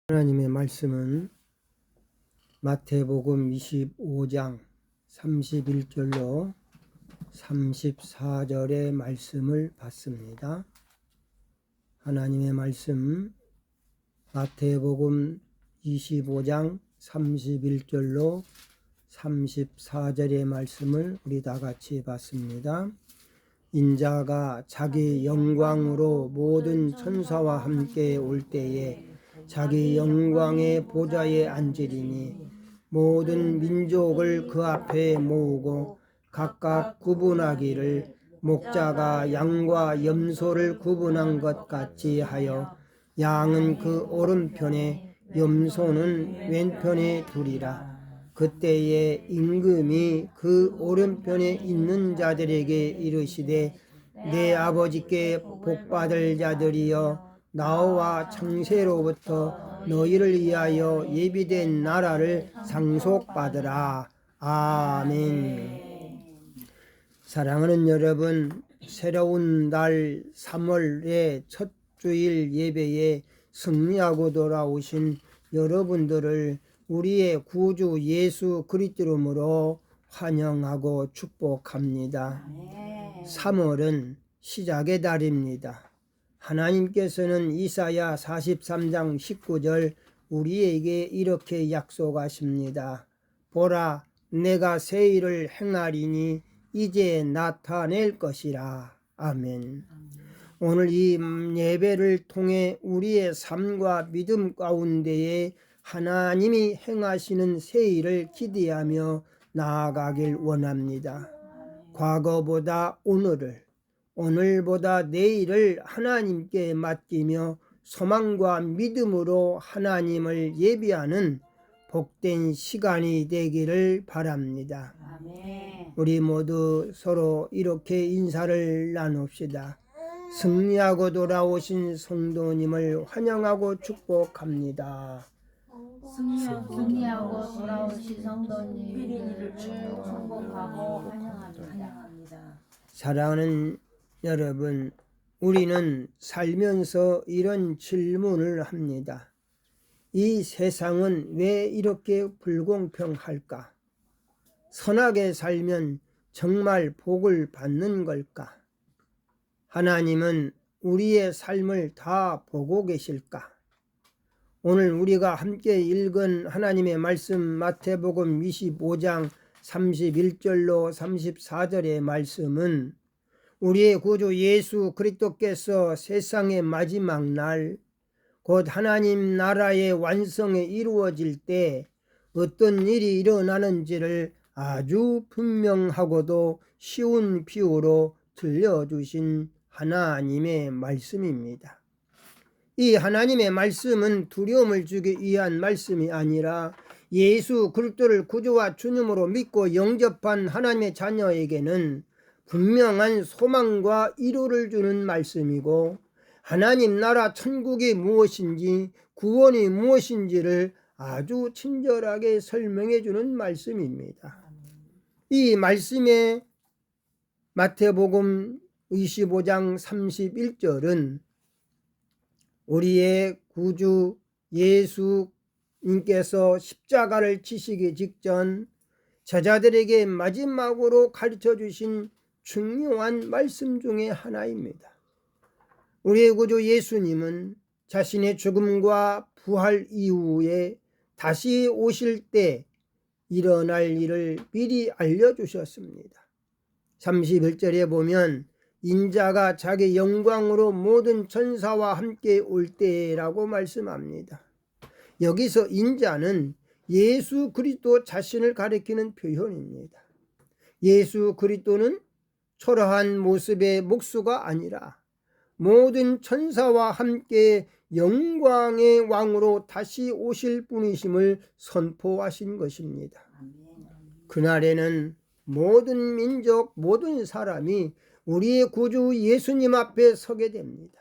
하나님의 말씀은 마태복음 25장 31절로 34절의 말씀을 받습니다. 하나님의 말씀 마태복음 25장 31절로 34절의 말씀을 우리 다 같이 받습니다. 인자가 자기 영광으로 모든 천사와 함께 올 때에 자기 영광의 보좌에 앉으리니 모든 민족을 그 앞에 모으고 각각 구분하기를 목자가 양과 염소를 구분한 것 같이 하여 양은 그 오른편에 염소는 왼편에 두리라. 그때에 임금이 그 오른편에 있는 자들에게 이르시되 내 아버지께 복받을 자들이여 나와 창세로부터 너희를 위하여 예비된 나라를 상속받으라. 아멘. 사랑하는 여러분, 새로운 날 3월의 첫 주일 예배에 승리하고 돌아오신 여러분들을 우리의 구주 예수 그리스도 이름으로 환영하고 축복합니다. 3월은 시작의 달입니다. 하나님께서는 이사야 43장 19절 우리에게 이렇게 약속하십니다. 보라, 내가 새 일을 행하리니 이제 나타낼 것이라. 아멘. 오늘 이 예배를 통해 우리의 삶과 믿음 가운데에 하나님이 행하시는 새 일을 기대하며 나아가길 원합니다. 과거보다 오늘을, 오늘보다 내일을 하나님께 맡기며 소망과 믿음으로 하나님을 예비하는 복된 시간이 되기를 바랍니다. 아멘. 우리 모두 서로 이렇게 인사를 나눕시다. 승리하고 돌아오신 성도님을 환영하고 축복합니다. 승리하고 돌아오신 성도님을 축복하고 환영합니다. 사랑하는 여러분, 우리는 살면서 이런 질문을 합니다. 이 세상은 왜 이렇게 불공평할까? 선하게 살면 정말 복을 받는 걸까? 하나님은 우리의 삶을 다 보고 계실까? 오늘 우리가 함께 읽은 하나님의 말씀 마태복음 25장 31절로 34절의 말씀은 우리의 구주 예수 그리스도께서 세상의 마지막 날 곧 하나님 나라의 완성에 이루어질 때 어떤 일이 일어나는지를 아주 분명하고도 쉬운 비유로 들려주신 하나님의 말씀입니다. 이 하나님의 말씀은 두려움을 주기 위한 말씀이 아니라 예수 그리스도를 구주와 주님으로 믿고 영접한 하나님의 자녀에게는 분명한 소망과 위로를 주는 말씀이고 하나님 나라 천국이 무엇인지 구원이 무엇인지를 아주 친절하게 설명해 주는 말씀입니다. 이 말씀의 마태복음 25장 31절은 우리의 구주 예수님께서 십자가를 지시기 직전 제자들에게 마지막으로 가르쳐 주신 중요한 말씀 중에 하나입니다. 우리의 구주 예수님은 자신의 죽음과 부활 이후에 다시 오실 때 일어날 일을 미리 알려주셨습니다. 31절에 보면 인자가 자기 영광으로 모든 천사와 함께 올 때라고 말씀합니다. 여기서 인자는 예수 그리스도 자신을 가리키는 표현입니다. 예수 그리스도는 초라한 모습의 목수가 아니라 모든 천사와 함께 영광의 왕으로 다시 오실 분이심을 선포하신 것입니다. 그날에는 모든 민족, 모든 사람이 우리의 구주 예수님 앞에 서게 됩니다.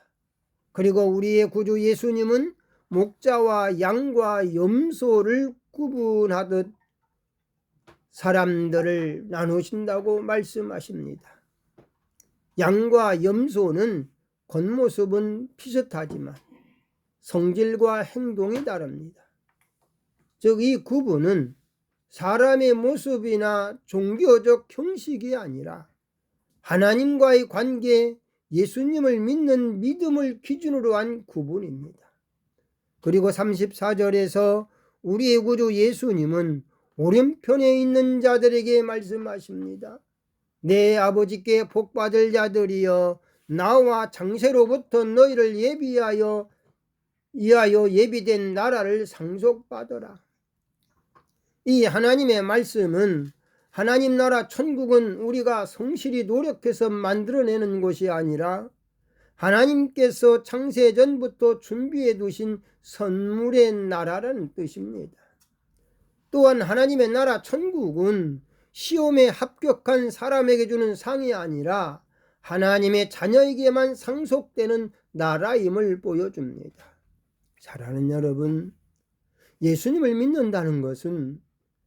그리고 우리의 구주 예수님은 목자와 양과 염소를 구분하듯 사람들을 나누신다고 말씀하십니다. 양과 염소는 겉모습은 비슷하지만 성질과 행동이 다릅니다. 즉 이 구분은 사람의 모습이나 종교적 형식이 아니라 하나님과의 관계, 예수님을 믿는 믿음을 기준으로 한 구분입니다. 그리고 34절에서 우리의 구주 예수님은 오른편에 있는 자들에게 말씀하십니다. 내 아버지께 복받을 자들이여 나와 창세로부터 너희를 이하여 예비된 나라를 상속받으라. 이 하나님의 말씀은 하나님 나라 천국은 우리가 성실히 노력해서 만들어내는 것이 아니라 하나님께서 창세전부터 준비해 두신 선물의 나라라는 뜻입니다. 또한 하나님의 나라 천국은 시험에 합격한 사람에게 주는 상이 아니라 하나님의 자녀에게만 상속되는 나라임을 보여줍니다. 사랑하는 여러분, 예수님을 믿는다는 것은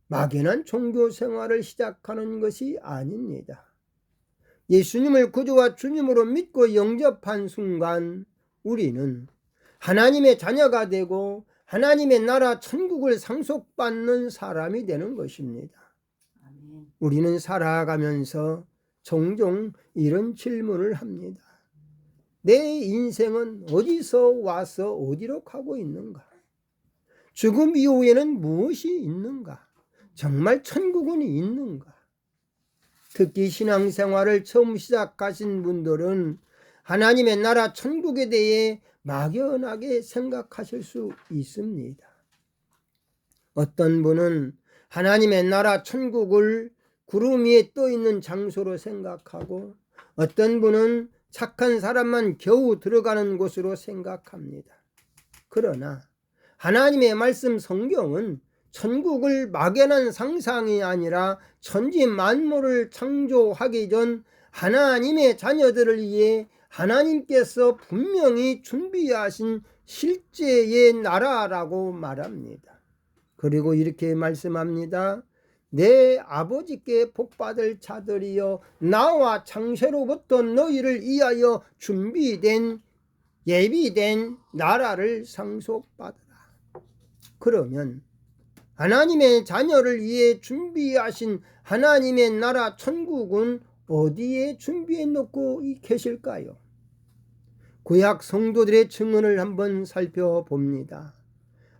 막연한 종교 생활을 시작하는 것이 아닙니다. 예수님을 구주와 주님으로 믿고 영접한 순간 우리는 하나님의 자녀가 되고 하나님의 나라 천국을 상속받는 사람이 되는 것입니다. 우리는 살아가면서 종종 이런 질문을 합니다. 내 인생은 어디서 와서 어디로 가고 있는가? 죽음 이후에는 무엇이 있는가? 정말 천국은 있는가? 특히 신앙생활을 처음 시작하신 분들은 하나님의 나라 천국에 대해 막연하게 생각하실 수 있습니다. 어떤 분은 하나님의 나라 천국을 구름 위에 떠 있는 장소로 생각하고 어떤 분은 착한 사람만 겨우 들어가는 곳으로 생각합니다. 그러나 하나님의 말씀 성경은 천국을 막연한 상상이 아니라 천지 만물을 창조하기 전 하나님의 자녀들을 위해 하나님께서 분명히 준비하신 실제의 나라라고 말합니다. 그리고 이렇게 말씀합니다. 내 아버지께 복받을 자들이여 나와 창세로부터 너희를 위하여 준비된 예비된 나라를 상속받으라. 그러면 하나님의 자녀를 위해 준비하신 하나님의 나라 천국은 어디에 준비해 놓고 계실까요? 구약 성도들의 증언을 한번 살펴봅니다.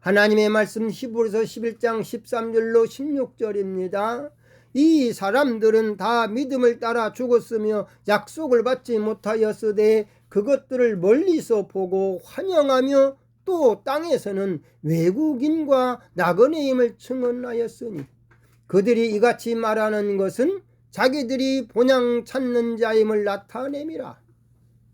하나님의 말씀 히브리서 11장 13절로 16절입니다. 이 사람들은 다 믿음을 따라 죽었으며 약속을 받지 못하였으되 그것들을 멀리서 보고 환영하며 또 땅에서는 외국인과 나그네임을 증언하였으니 그들이 이같이 말하는 것은 자기들이 본향 찾는 자임을 나타냄이라.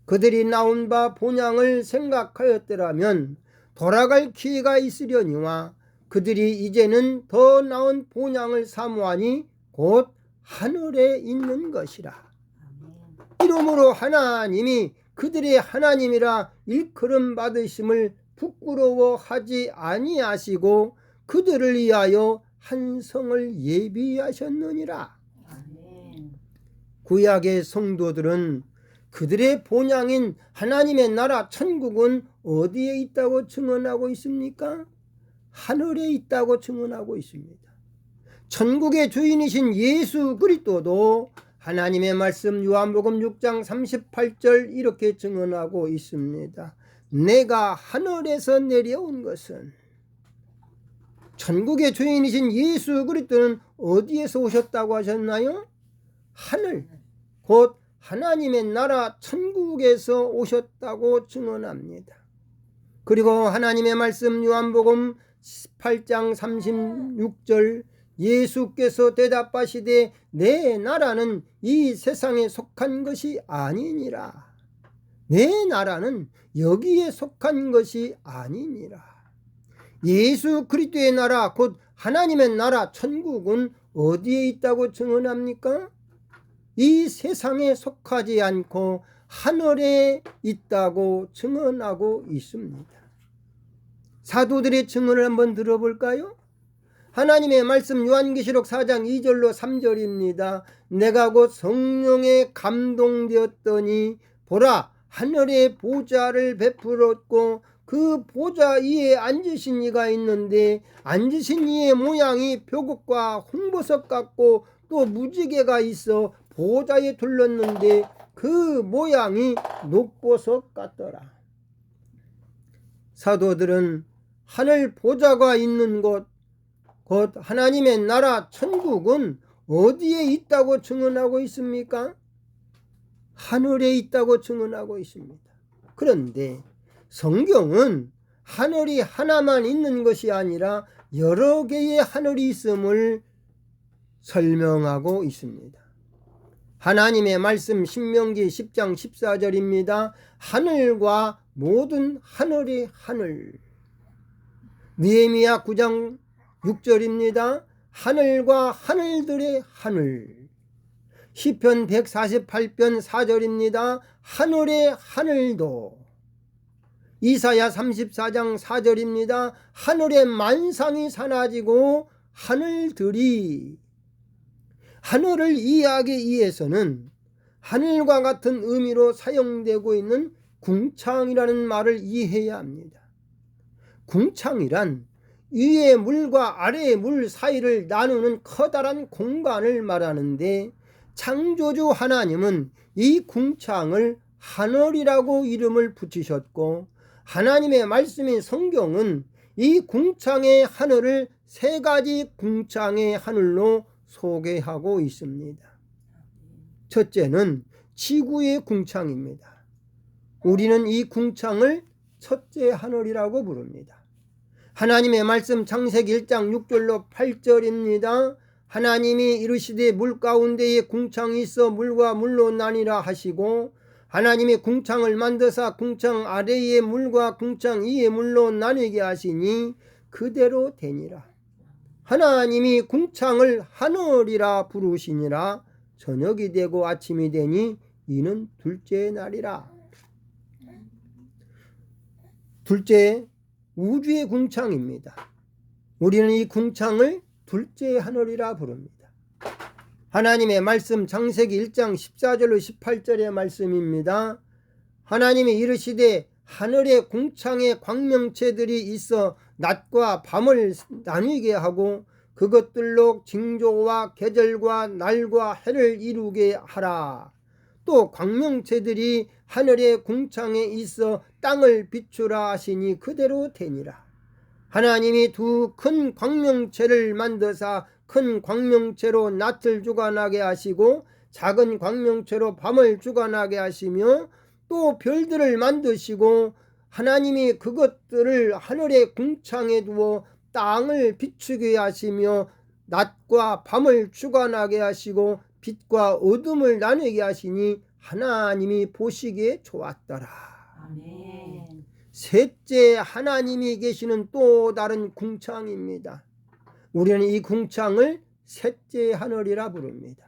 그들이 나온 바 본향을 생각하였더라면 돌아갈 기회가 있으려니와 그들이 이제는 더 나은 본향을 사모하니 곧 하늘에 있는 것이라. 이러므로 하나님이 그들의 하나님이라 일컬음 받으심을 부끄러워하지 아니하시고 그들을 위하여 한 성을 예비하셨느니라. 구약의 성도들은 그들의 본향인 하나님의 나라 천국은 어디에 있다고 증언하고 있습니까? 하늘에 있다고 증언하고 있습니다. 천국의 주인이신 예수 그리스도도 하나님의 말씀 요한복음 6장 38절 이렇게 증언하고 있습니다. 내가 하늘에서 내려온 것은, 천국의 주인이신 예수 그리스도는 어디에서 오셨다고 하셨나요? 하늘, 곧 하나님의 나라 천국에서 오셨다고 증언합니다. 그리고 하나님의 말씀 요한복음 8장 36절 예수께서 대답하시되 내 나라는 이 세상에 속한 것이 아니니라. 내 나라는 여기에 속한 것이 아니니라. 예수 그리스도의 나라 곧 하나님의 나라 천국은 어디에 있다고 증언합니까? 이 세상에 속하지 않고 하늘에 있다고 증언하고 있습니다. 사도들의 증언을 한번 들어볼까요? 하나님의 말씀 요한계시록 4장 2절로 3절입니다. 내가 곧 성령에 감동되었더니 보라 하늘에 보좌를 베풀었고 그 보자 위에 앉으신 이가 있는데 앉으신 이의 모양이 벼곡과 홍보석 같고 또 무지개가 있어 보좌에 둘렀는데 그 모양이 녹보석 같더라. 사도들은 하늘 보좌가 있는 곳, 곧 하나님의 나라 천국은 어디에 있다고 증언하고 있습니까? 하늘에 있다고 증언하고 있습니다. 그런데 성경은 하늘이 하나만 있는 것이 아니라 여러 개의 하늘이 있음을 설명하고 있습니다. 하나님의 말씀 신명기 10장 14절입니다. 하늘과 모든 하늘의 하늘. 느헤미야 9장 6절입니다. 하늘과 하늘들의 하늘. 시편 148편 4절입니다. 하늘의 하늘도. 이사야 34장 4절입니다. 하늘의 만상이 사라지고 하늘들이. 하늘을 이해하기 위해서는 하늘과 같은 의미로 사용되고 있는 궁창이라는 말을 이해해야 합니다. 궁창이란 위의 물과 아래의 물 사이를 나누는 커다란 공간을 말하는데 창조주 하나님은 이 궁창을 하늘이라고 이름을 붙이셨고 하나님의 말씀인 성경은 이 궁창의 하늘을 세 가지 궁창의 하늘로 소개하고 있습니다. 첫째는 지구의 궁창입니다. 우리는 이 궁창을 첫째 하늘이라고 부릅니다. 하나님의 말씀 창세기 1장 6절로 8절입니다. 하나님이 이르시되 물 가운데에 궁창이 있어 물과 물로 나뉘라 하시고 하나님이 궁창을 만드사 궁창 아래의 물과 궁창 위의 물로 나뉘게 하시니 그대로 되니라. 하나님이 궁창을 하늘이라 부르시니라. 저녁이 되고 아침이 되니 이는 둘째 날이라. 둘째 우주의 궁창입니다. 우리는 이 궁창을 둘째 하늘이라 부릅니다. 하나님의 말씀 창세기 1장 14절로 18절의 말씀입니다. 하나님이 이르시되 하늘의 궁창에 광명체들이 있어 낮과 밤을 나뉘게 하고 그것들로 징조와 계절과 날과 해를 이루게 하라. 또 광명체들이 하늘의 궁창에 있어 땅을 비추라 하시니 그대로 되니라. 하나님이 두 큰 광명체를 만드사 큰 광명체로 낮을 주관하게 하시고 작은 광명체로 밤을 주관하게 하시며 또 별들을 만드시고 하나님이 그것들을 하늘의 궁창에 두어 땅을 비추게 하시며 낮과 밤을 주관하게 하시고 빛과 어둠을 나누게 하시니 하나님이 보시기에 좋았더라. 아멘. 셋째 하나님이 계시는 또 다른 궁창입니다. 우리는 이 궁창을 셋째 하늘이라 부릅니다.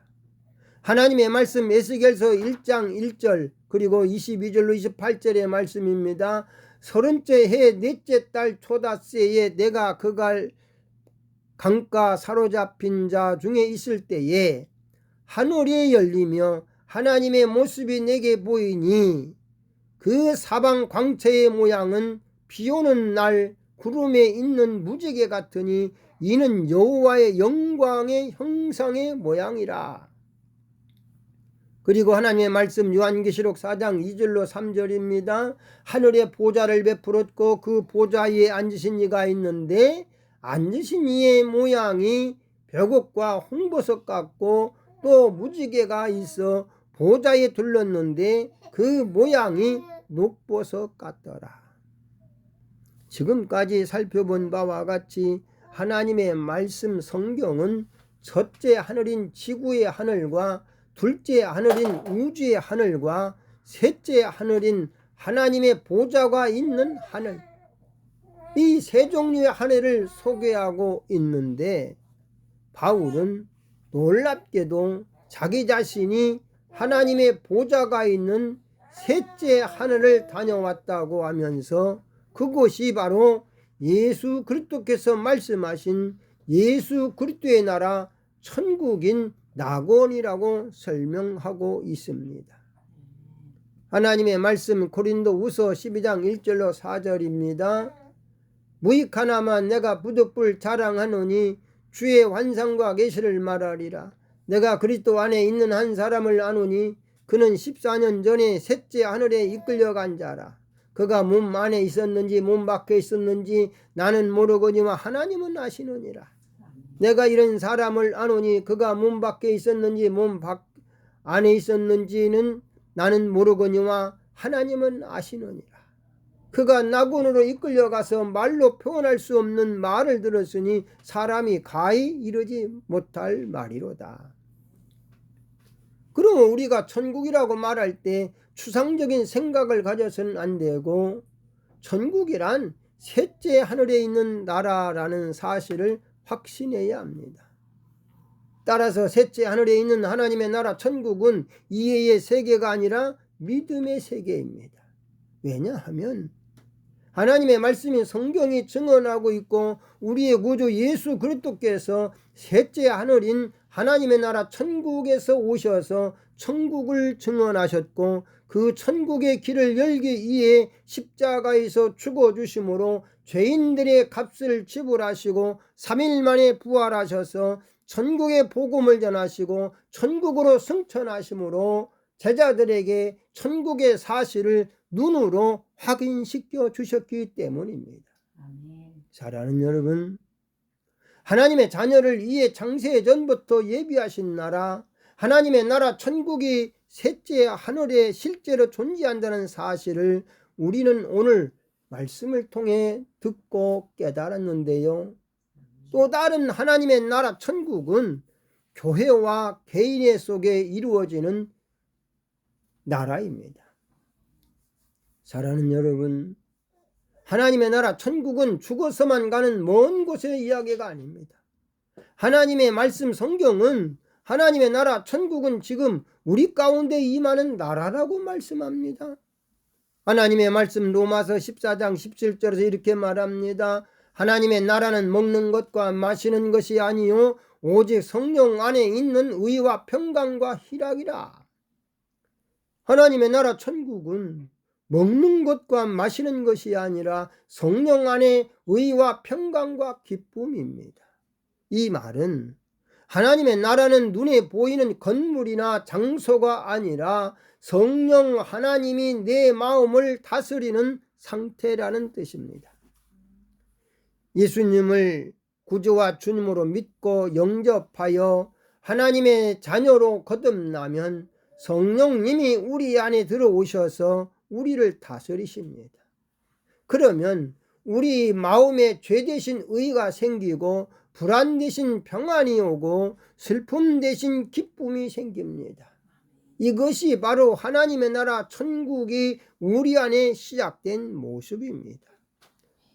하나님의 말씀 에스겔서 1장 1절 그리고 22절로 28절의 말씀입니다. 30째 해 넷째 달 초닷새에 내가 그갈 강가 사로잡힌 자 중에 있을 때에 하늘이 열리며 하나님의 모습이 내게 보이니 그 사방 광채의 모양은 비오는 날 구름에 있는 무지개 같으니 이는 여호와의 영광의 형상의 모양이라. 그리고 하나님의 말씀 요한계시록 4장 2절로 3절입니다. 하늘에 보좌를 베풀었고 그 보좌 위에 앉으신 이가 있는데 앉으신 이의 모양이 벼곡과 홍보석 같고 또 무지개가 있어 보좌에 둘렀는데 그 모양이 녹보석 같더라. 지금까지 살펴본 바와 같이 하나님의 말씀 성경은 첫째 하늘인 지구의 하늘과 둘째 하늘인 우주의 하늘과 셋째 하늘인 하나님의 보좌가 있는 하늘, 이 세 종류의 하늘을 소개하고 있는데 바울은 놀랍게도 자기 자신이 하나님의 보좌가 있는 셋째 하늘을 다녀왔다고 하면서 그곳이 바로 예수 그리스도께서 말씀하신 예수 그리스도의 나라 천국인 낙원이라고 설명하고 있습니다. 하나님의 말씀 고린도후서 12장 1절로 4절입니다. 무익 하나만 내가 부득불 자랑하노니 주의 환상과 계시를 말하리라. 내가 그리스도 안에 있는 한 사람을 아노니 그는 14년 전에 셋째 하늘에 이끌려간 자라. 그가 몸 안에 있었는지 몸 밖에 있었는지 나는 모르거니와 하나님은 아시느니라. 내가 이런 사람을 아노니 그가 몸 밖에 있었는지 몸 안에 있었는지는 나는 모르거니와 하나님은 아시느니라. 그가 낙원으로 이끌려가서 말로 표현할 수 없는 말을 들었으니 사람이 가히 이르지 못할 말이로다. 그러면 우리가 천국이라고 말할 때 추상적인 생각을 가져서는 안 되고 천국이란 셋째 하늘에 있는 나라라는 사실을 확신해야 합니다. 따라서 셋째 하늘에 있는 하나님의 나라 천국은 이해의 세계가 아니라 믿음의 세계입니다. 왜냐하면 하나님의 말씀이 성경이 증언하고 있고 우리의 구주 예수 그리스도께서 셋째 하늘인 하나님의 나라 천국에서 오셔서 천국을 증언하셨고 그 천국의 길을 열기 위해 십자가에서 죽어주심으로 죄인들의 값을 지불하시고 3일 만에 부활하셔서 천국의 복음을 전하시고 천국으로 승천하심으로 제자들에게 천국의 사실을 눈으로 확인시켜 주셨기 때문입니다. 아멘. 사랑하는 여러분, 하나님의 자녀를 위해 창세 전부터 예비하신 나라, 하나님의 나라 천국이 셋째 하늘에 실제로 존재한다는 사실을 우리는 오늘 말씀을 통해 듣고 깨달았는데요. 또 다른 하나님의 나라 천국은 교회와 개인의 속에 이루어지는 나라입니다. 사랑하는 여러분, 하나님의 나라 천국은 죽어서만 가는 먼 곳의 이야기가 아닙니다. 하나님의 말씀 성경은 하나님의 나라 천국은 지금 우리 가운데 임하는 나라라고 말씀합니다. 하나님의 말씀 로마서 14장 17절에서 이렇게 말합니다. 하나님의 나라는 먹는 것과 마시는 것이 아니요 오직 성령 안에 있는 의와 평강과 희락이라. 하나님의 나라 천국은 먹는 것과 마시는 것이 아니라 성령 안에 의와 평강과 기쁨입니다. 이 말은 하나님의 나라는 눈에 보이는 건물이나 장소가 아니라 성령 하나님이 내 마음을 다스리는 상태라는 뜻입니다. 예수님을 구주와 주님으로 믿고 영접하여 하나님의 자녀로 거듭나면 성령님이 우리 안에 들어오셔서 우리를 다스리십니다. 그러면 우리 마음에 죄 대신 의가 생기고 불안 대신 평안이 오고 슬픔 대신 기쁨이 생깁니다. 이것이 바로 하나님의 나라 천국이 우리 안에 시작된 모습입니다.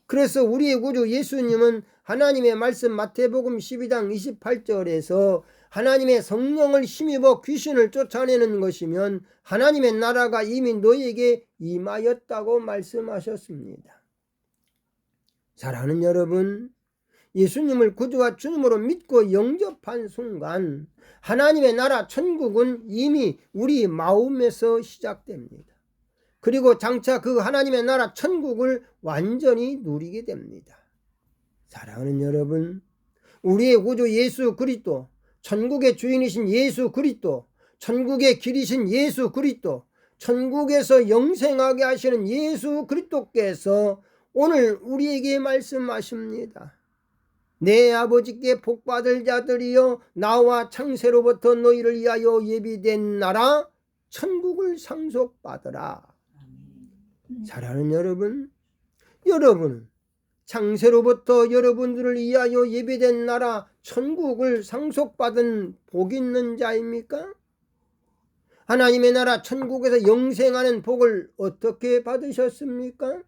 그래서 우리의 구주 예수님은 하나님의 말씀 마태복음 12장 28절에서 하나님의 성령을 힘입어 귀신을 쫓아내는 것이면 하나님의 나라가 이미 너에게 임하였다고 말씀하셨습니다. 사랑하는 여러분, 예수님을 구주와 주님으로 믿고 영접한 순간 하나님의 나라 천국은 이미 우리 마음에서 시작됩니다. 그리고 장차 그 하나님의 나라 천국을 완전히 누리게 됩니다. 사랑하는 여러분, 우리의 구주 예수 그리스도, 천국의 주인이신 예수 그리스도, 천국의 길이신 예수 그리스도, 천국에서 영생하게 하시는 예수 그리스도께서 오늘 우리에게 말씀하십니다. 내 아버지께 복받을 자들이여 나와 창세로부터 너희를 위하여 예비된 나라 천국을 상속받으라. 사랑하는 여러분, 여러분은 창세로부터 여러분들을 위하여 예비된 나라 천국을 상속받은 복 있는 자입니까? 하나님의 나라 천국에서 영생하는 복을 어떻게 받으셨습니까?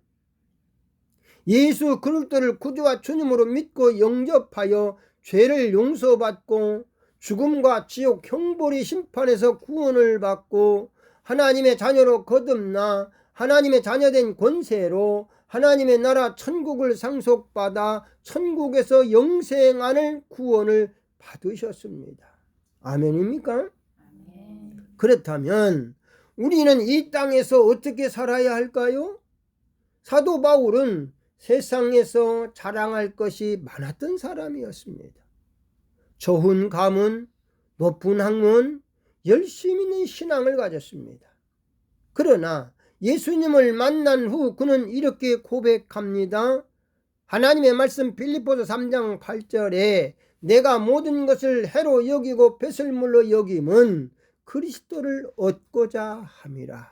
예수 그리스도를 구주와 주님으로 믿고 영접하여 죄를 용서받고 죽음과 지옥 형벌의 심판에서 구원을 받고 하나님의 자녀로 거듭나 하나님의 자녀된 권세로 하나님의 나라 천국을 상속받아 천국에서 영생하는 구원을 받으셨습니다. 아멘입니까? 아멘. 그렇다면 우리는 이 땅에서 어떻게 살아야 할까요? 사도 바울은 세상에서 자랑할 것이 많았던 사람이었습니다. 좋은 가문, 높은 학문, 열심 있는 신앙을 가졌습니다. 그러나 예수님을 만난 후 그는 이렇게 고백합니다. 하나님의 말씀 빌립보서 3장 8절에 내가 모든 것을 해로 여기고 배설물로 여김은 그리스도를 얻고자 함이라.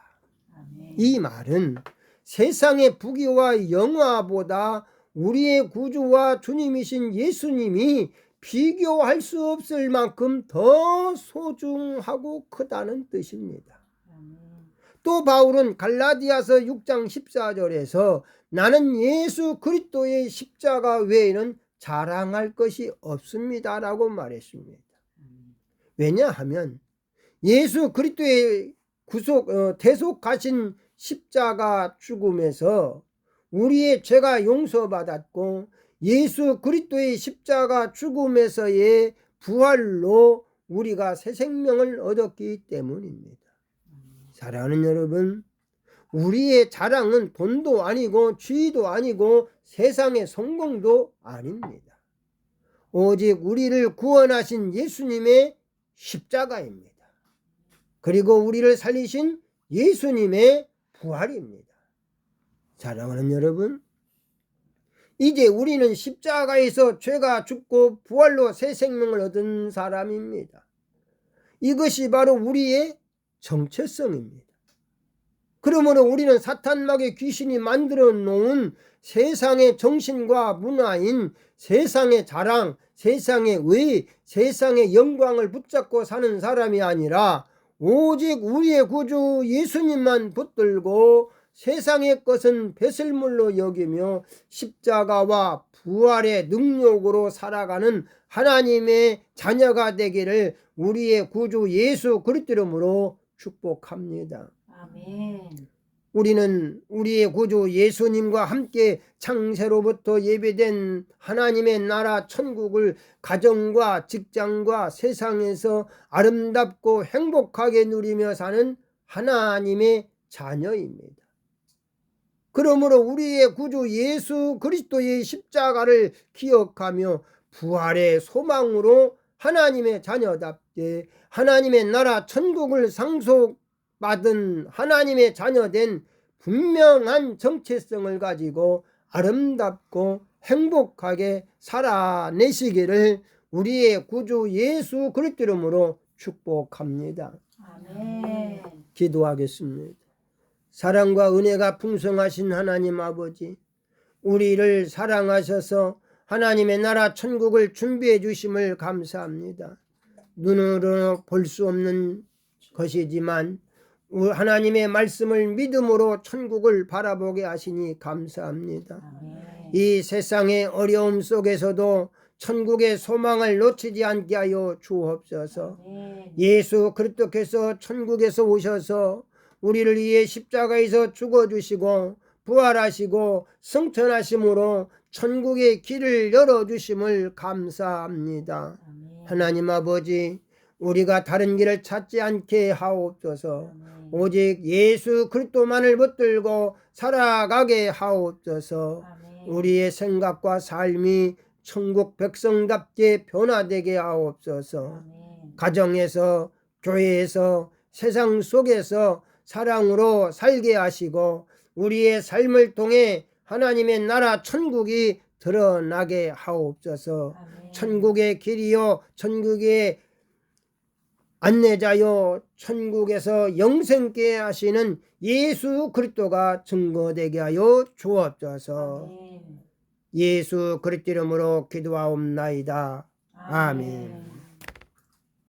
아멘. 이 말은 세상의 부귀와 영화보다 우리의 구주와 주님이신 예수님이 비교할 수 없을 만큼 더 소중하고 크다는 뜻입니다. 아멘. 또 바울은 갈라디아서 6장 14절에서 나는 예수 그리스도의 십자가 외에는 자랑할 것이 없습니다 라고 말했습니다. 왜냐하면 예수 그리스도의 대속하신 십자가 죽음에서 우리의 죄가 용서받았고 예수 그리스도의 십자가 죽음에서의 부활로 우리가 새 생명을 얻었기 때문입니다. 사랑하는 여러분, 우리의 자랑은 돈도 아니고 지위도 아니고 세상의 성공도 아닙니다. 오직 우리를 구원하신 예수님의 십자가입니다. 그리고 우리를 살리신 예수님의 부활입니다. 사랑하는 여러분, 이제 우리는 십자가에서 죄가 죽고 부활로 새 생명을 얻은 사람입니다. 이것이 바로 우리의 정체성입니다. 그러므로 우리는 사탄막의 귀신이 만들어 놓은 세상의 정신과 문화인 세상의 자랑, 세상의 의, 세상의 영광을 붙잡고 사는 사람이 아니라 오직 우리의 구주 예수님만 붙들고 세상의 것은 배설물로 여기며 십자가와 부활의 능력으로 살아가는 하나님의 자녀가 되기를 우리의 구주 예수 그리스도 이름으로 축복합니다. 아멘. 우리는 우리의 구주 예수님과 함께 창세로부터 예배된 하나님의 나라 천국을 가정과 직장과 세상에서 아름답고 행복하게 누리며 사는 하나님의 자녀입니다. 그러므로 우리의 구주 예수 그리스도의 십자가를 기억하며 부활의 소망으로 하나님의 자녀답게 하나님의 나라 천국을 상속받은 하나님의 자녀된 분명한 정체성을 가지고 아름답고 행복하게 살아내시기를 우리의 구주 예수 그리스도 이름으로 축복합니다. 아멘. 기도하겠습니다. 사랑과 은혜가 풍성하신 하나님 아버지, 우리를 사랑하셔서 하나님의 나라 천국을 준비해 주심을 감사합니다. 눈으로 볼 수 없는 것이지만 하나님의 말씀을 믿음으로 천국을 바라보게 하시니 감사합니다. 아멘. 이 세상의 어려움 속에서도 천국의 소망을 놓치지 않게 하여 주옵소서. 아멘. 예수 그리스도께서 천국에서 오셔서 우리를 위해 십자가에서 죽어주시고 부활하시고 승천하심으로 천국의 길을 열어주심을 감사합니다. 아멘. 하나님 아버지, 우리가 다른 길을 찾지 않게 하옵소서. 아멘. 오직 예수 그리스도만을 붙들고 살아가게 하옵소서. 아멘. 우리의 생각과 삶이 천국 백성답게 변화되게 하옵소서. 아멘. 가정에서, 교회에서, 세상 속에서 사랑으로 살게 하시고 우리의 삶을 통해 하나님의 나라 천국이 드러나게 하옵소서. 아멘. 천국의 길이요, 천국의 안내자요, 천국에서 영생케 하시는 예수 그리스도가 증거되게 하여 주옵소서. 아멘. 예수 그리스도 이름으로 기도하옵나이다. 아멘.